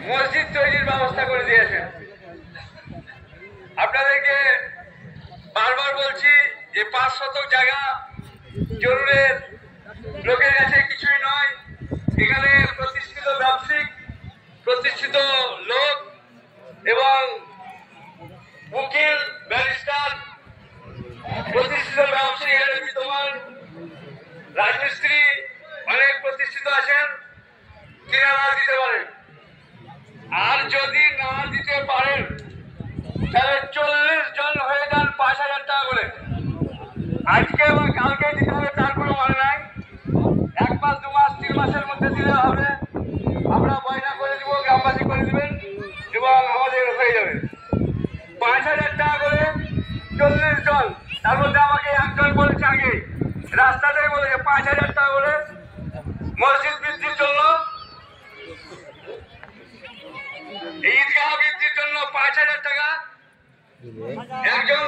মসজিদ তৈরির ব্যবস্থা করে দিয়েছেন। আপনাদেরকে বারবার বলছি যে 5 শতক জায়গা জরুরের লোকের কাছে কিছুই নয়। এখানে প্রতিষ্ঠিত ব্যবসায়িক, প্রতিষ্ঠিত লোক এবং উকিল, ব্যারিস্টার, প্রতিষ্ঠিত ব্যবসায়ী এখানে বিদ্যমান, রাজমিস্ত্রি অনেক প্রতিষ্ঠিত আছেন, কিনারা দিতে পারেন। আর যদি না দিতে পারেন তাহলে 40 জন হয়ে যান 5,000 টাকা করে। আজকে বা কালকে দিতে হবে তার কোনো মানে নাই। 1 মাস, 2 মাস, 3 মাসের মধ্যে দিলে হবে। আমরা বয়না করে দিব, গ্রামবাসী করে দিবেন এবং আমাদের হয়ে যাবে। 5,000 টাকা করে 40 জন। তার মধ্যে আমাকে একজন বলেছে আগে, রাস্তাতে বলেছে 5,000 টাকা করে মসজিদ বৃদ্ধির জন্য, ঈদগাহ বৃদ্ধির জন্য 5,000 টাকা। একজন